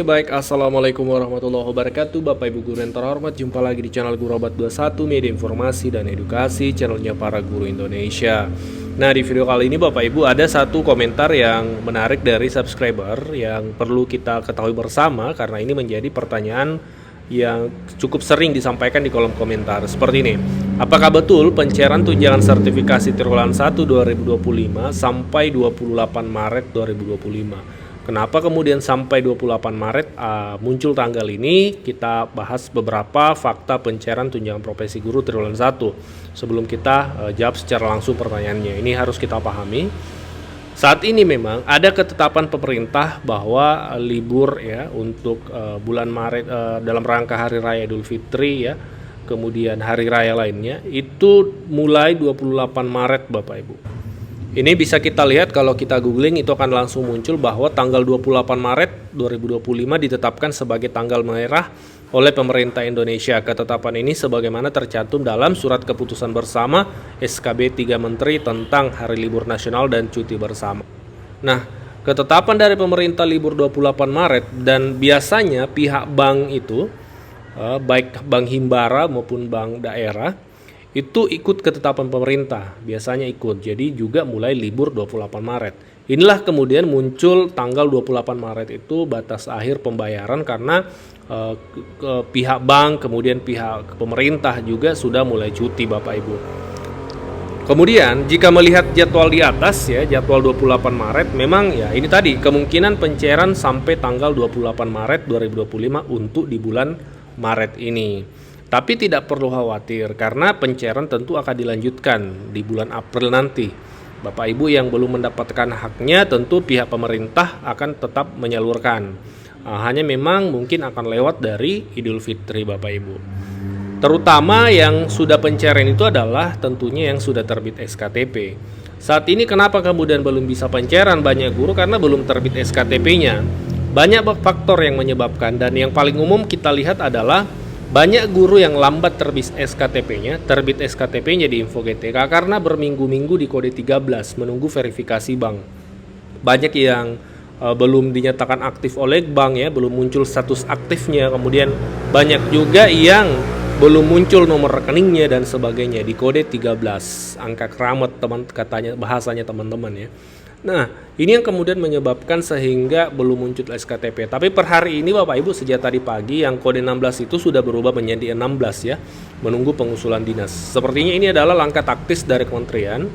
Oke baik, Assalamualaikum warahmatullahi wabarakatuh Bapak Ibu Guru yang terhormat. Jumpa lagi di channel Guru Abad 21, media informasi dan edukasi, channelnya para guru Indonesia. Nah, di video kali ini Bapak Ibu ada satu komentar yang menarik dari subscriber yang perlu kita ketahui bersama, karena ini menjadi pertanyaan yang cukup sering disampaikan di kolom komentar. Seperti ini: apakah betul pencairan tunjangan sertifikasi triwulan 1 2025 sampai 28 Maret 2025? Kenapa kemudian sampai 28 Maret muncul tanggal ini? Kita bahas beberapa fakta pencairan tunjangan profesi guru triwulan 1 sebelum kita jawab secara langsung pertanyaannya. Ini harus kita pahami. Saat ini memang ada ketetapan pemerintah bahwa libur ya untuk bulan Maret dalam rangka Hari Raya Idul Fitri ya, kemudian hari raya lainnya itu mulai 28 Maret Bapak Ibu. Ini bisa kita lihat kalau kita googling, itu akan langsung muncul bahwa tanggal 28 Maret 2025 ditetapkan sebagai tanggal merah oleh pemerintah Indonesia. Ketetapan ini sebagaimana tercantum dalam surat keputusan bersama SKB 3 Menteri tentang Hari Libur Nasional dan Cuti Bersama. Nah, ketetapan dari pemerintah libur 28 Maret dan biasanya pihak bank itu, baik bank himbara maupun bank daerah, itu ikut ketetapan pemerintah, biasanya ikut. Jadi juga mulai libur 28 Maret. Inilah kemudian muncul tanggal 28 Maret itu batas akhir pembayaran karena pihak bank, kemudian pihak pemerintah juga sudah mulai cuti Bapak Ibu. Kemudian jika melihat jadwal di atas ya, jadwal 28 Maret memang ya ini tadi kemungkinan pencairan sampai tanggal 28 Maret 2025 untuk di bulan Maret ini. Tapi tidak perlu khawatir karena pencairan tentu akan dilanjutkan di bulan April nanti. Bapak Ibu yang belum mendapatkan haknya tentu pihak pemerintah akan tetap menyalurkan. Hanya memang mungkin akan lewat dari Idul Fitri Bapak Ibu. Terutama yang sudah pencairan itu adalah tentunya yang sudah terbit SKTP. Saat ini kenapa kemudian belum bisa pencairan banyak guru? Karena belum terbit SKTP-nya. Banyak faktor yang menyebabkan, dan yang paling umum kita lihat adalah banyak guru yang lambat terbit SKTP-nya di Info GTK karena berminggu-minggu di kode 13 menunggu verifikasi bank. Banyak yang belum dinyatakan aktif oleh bank ya, belum muncul status aktifnya. Kemudian banyak juga yang belum muncul nomor rekeningnya dan sebagainya di kode 13. Angka keramat katanya bahasanya teman-teman ya. Nah, ini yang kemudian menyebabkan sehingga belum muncul SKTP. Tapi per hari ini Bapak Ibu sejak tadi pagi yang kode 16 itu sudah berubah menjadi 16 ya, menunggu pengusulan dinas. Sepertinya ini adalah langkah taktis dari kementerian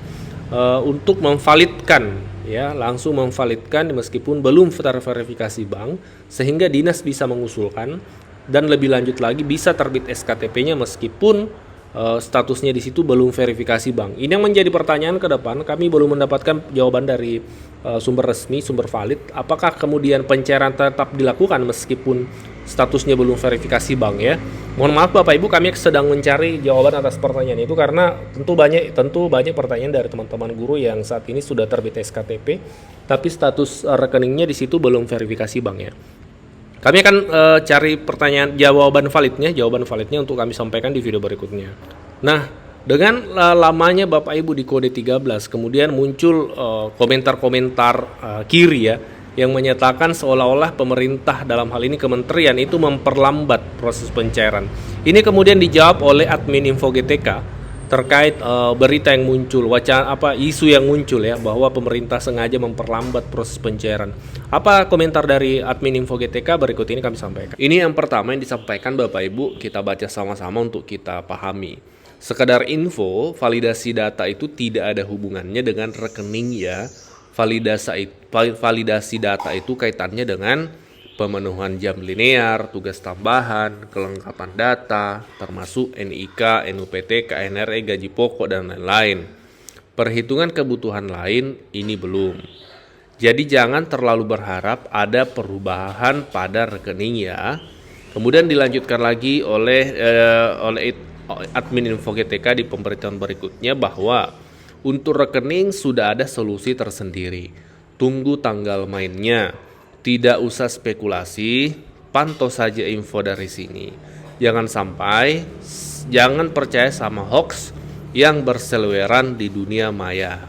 untuk memvalidkan ya, langsung memvalidkan meskipun belum terverifikasi bank, sehingga dinas bisa mengusulkan dan lebih lanjut lagi bisa terbit SKTP-nya meskipun statusnya di situ belum verifikasi bank. Ini yang menjadi pertanyaan ke depan. Kami belum mendapatkan jawaban dari sumber resmi, sumber valid. Apakah kemudian pencairan tetap dilakukan meskipun statusnya belum verifikasi bank ya? Mohon maaf Bapak Ibu, kami sedang mencari jawaban atas pertanyaan itu karena tentu banyak pertanyaan dari teman-teman guru yang saat ini sudah terbit SKTP, tapi status rekeningnya di situ belum verifikasi bank ya. Kami akan cari jawaban validnya untuk kami sampaikan di video berikutnya. Nah, dengan lamanya Bapak Ibu di kode 13, kemudian muncul komentar-komentar kiri ya, yang menyatakan seolah-olah pemerintah dalam hal ini kementerian itu memperlambat proses pencairan. Ini kemudian dijawab oleh admin Info GTK terkait berita yang muncul, isu yang muncul ya, bahwa pemerintah sengaja memperlambat proses pencairan. Apa komentar dari admin Info GTK? Berikut ini kami sampaikan. Ini yang pertama yang disampaikan Bapak Ibu, kita baca sama-sama untuk kita pahami. Sekedar info, validasi data itu tidak ada hubungannya dengan rekening ya. Validasi data itu kaitannya dengan pemenuhan jam linear, tugas tambahan, kelengkapan data, termasuk NIK, NUPT, KNRE, gaji pokok, dan lain-lain. Perhitungan kebutuhan lain ini belum. Jadi jangan terlalu berharap ada perubahan pada rekening ya. Kemudian dilanjutkan lagi oleh admin Info GTK di pemberitaan berikutnya bahwa untuk rekening sudah ada solusi tersendiri. Tunggu tanggal mainnya. Tidak usah spekulasi, pantau saja info dari sini. Jangan percaya sama hoax yang berseliweran di dunia maya.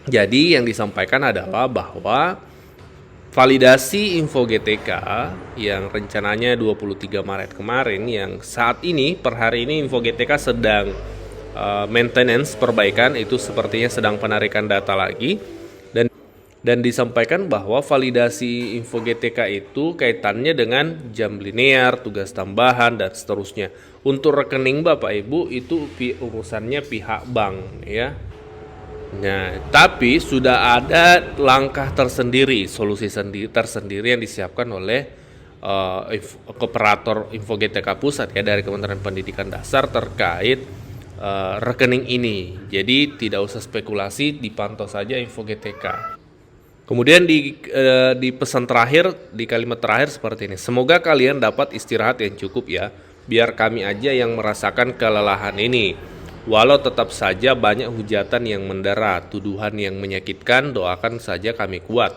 Jadi yang disampaikan adalah bahwa validasi info GTK yang rencananya 23 Maret kemarin, yang saat ini per hari ini info GTK sedang maintenance perbaikan, itu sepertinya sedang penarikan data lagi, dan disampaikan bahwa validasi info GTK itu kaitannya dengan jam linear, tugas tambahan, dan seterusnya. Untuk rekening Bapak Ibu itu urusannya pihak bank ya. Nah, tapi sudah ada langkah tersendiri, solusi tersendiri yang disiapkan oleh operator info GTK pusat ya, dari Kementerian Pendidikan Dasar terkait rekening ini. Jadi tidak usah spekulasi, dipantau saja info GTK. Kemudian di pesan terakhir, di kalimat terakhir seperti ini. Semoga kalian dapat istirahat yang cukup ya. Biar kami aja yang merasakan kelelahan ini. Walau tetap saja banyak hujatan yang mendera, tuduhan yang menyakitkan, doakan saja kami kuat.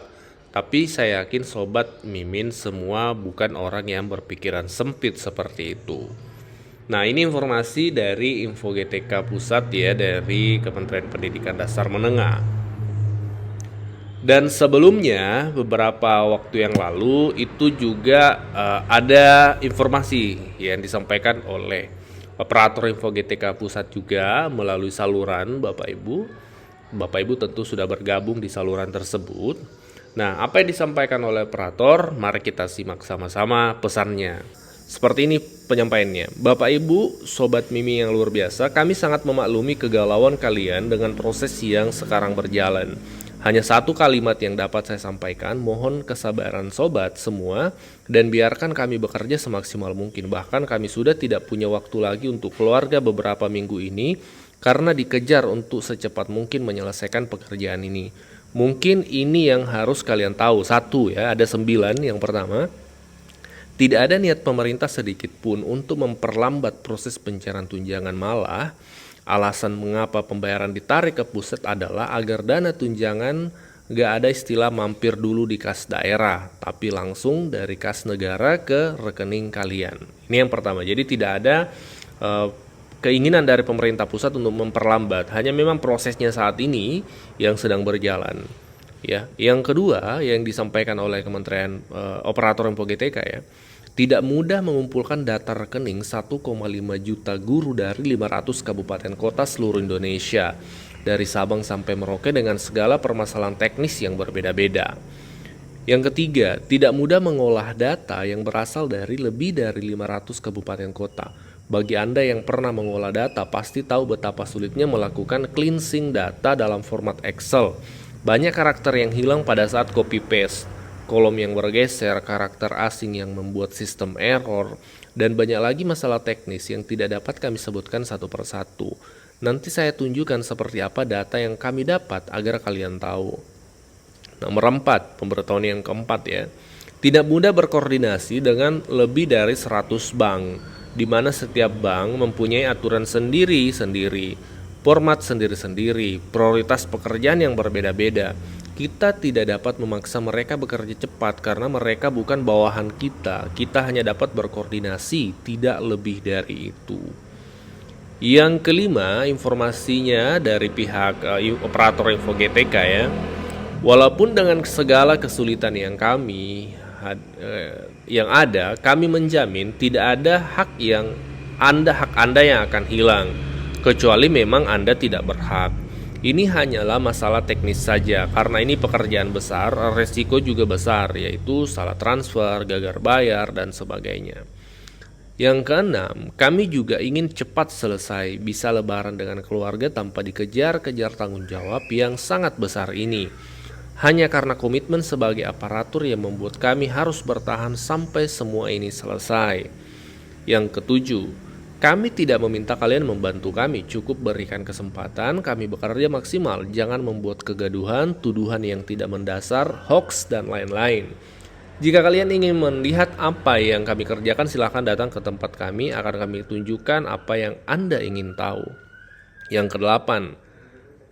Tapi saya yakin Sobat Mimin semua bukan orang yang berpikiran sempit seperti itu. Nah, ini informasi dari info GTK pusat ya, dari Kementerian Pendidikan Dasar Menengah. Dan sebelumnya beberapa waktu yang lalu itu juga ada informasi yang disampaikan oleh operator info GTK pusat juga melalui saluran Bapak Ibu. Bapak Ibu tentu sudah bergabung di saluran tersebut. Nah, apa yang disampaikan oleh operator? Mari kita simak sama-sama pesannya. Seperti ini penyampaiannya. Bapak Ibu, Sobat Mimi yang luar biasa, kami sangat memaklumi kegalauan kalian dengan proses yang sekarang berjalan. Hanya satu kalimat yang dapat saya sampaikan, mohon kesabaran sobat semua dan biarkan kami bekerja semaksimal mungkin. Bahkan kami sudah tidak punya waktu lagi untuk keluarga beberapa minggu ini karena dikejar untuk secepat mungkin menyelesaikan pekerjaan ini. Mungkin ini yang harus kalian tahu. Satu ya, ada 9. Yang pertama, tidak ada niat pemerintah sedikit pun untuk memperlambat proses pencairan tunjangan, malah alasan mengapa pembayaran ditarik ke pusat adalah agar dana tunjangan gak ada istilah mampir dulu di kas daerah, tapi langsung dari kas negara ke rekening kalian. Ini yang pertama. Jadi tidak ada keinginan dari pemerintah pusat untuk memperlambat. Hanya memang prosesnya saat ini yang sedang berjalan. Ya. Yang kedua yang disampaikan oleh Kementerian Operator Info GTK ya. Tidak mudah mengumpulkan data rekening 1,5 juta guru dari 500 kabupaten kota seluruh Indonesia, dari Sabang sampai Merauke dengan segala permasalahan teknis yang berbeda-beda. Yang ketiga, tidak mudah mengolah data yang berasal dari lebih dari 500 kabupaten kota. Bagi Anda yang pernah mengolah data, pasti tahu betapa sulitnya melakukan cleansing data dalam format Excel. Banyak karakter yang hilang pada saat copy-paste, kolom yang bergeser, karakter asing yang membuat sistem error, dan banyak lagi masalah teknis yang tidak dapat kami sebutkan satu persatu. Nanti saya tunjukkan seperti apa data yang kami dapat agar kalian tahu. Nomor 4, pemberitahuan yang keempat ya. Tidak mudah berkoordinasi dengan lebih dari 100 bank, di mana setiap bank mempunyai aturan sendiri-sendiri, format sendiri-sendiri, prioritas pekerjaan yang berbeda-beda. Kita tidak dapat memaksa mereka bekerja cepat karena mereka bukan bawahan kita. Kita hanya dapat berkoordinasi, tidak lebih dari itu. Yang kelima, informasinya dari pihak operator info GTK ya. Walaupun dengan segala kesulitan yang ada, kami menjamin tidak ada hak Anda yang akan hilang, kecuali memang Anda tidak berhak. Ini hanyalah masalah teknis saja, karena ini pekerjaan besar, resiko juga besar, yaitu salah transfer, gagal bayar, dan sebagainya. Yang keenam, kami juga ingin cepat selesai, bisa lebaran dengan keluarga tanpa dikejar-kejar tanggung jawab yang sangat besar ini. Hanya karena komitmen sebagai aparatur yang membuat kami harus bertahan sampai semua ini selesai. Yang ketujuh, kami tidak meminta kalian membantu kami, cukup berikan kesempatan kami bekerja maksimal. Jangan membuat kegaduhan, tuduhan yang tidak mendasar, hoax, dan lain-lain. Jika kalian ingin melihat apa yang kami kerjakan, silahkan datang ke tempat kami, akan kami tunjukkan apa yang Anda ingin tahu. Yang kedelapan,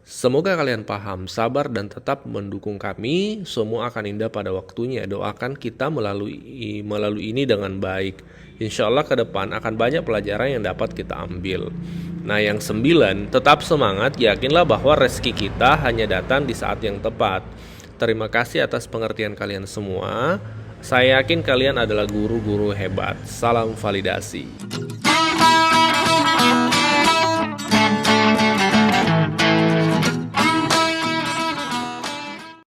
semoga kalian paham, sabar, dan tetap mendukung kami. Semua akan indah pada waktunya. Doakan kita melalui ini dengan baik. Insya Allah ke depan akan banyak pelajaran yang dapat kita ambil. Nah, yang 9, tetap semangat, yakinlah bahwa rezeki kita hanya datang di saat yang tepat. Terima kasih atas pengertian kalian semua. Saya yakin kalian adalah guru-guru hebat. Salam validasi.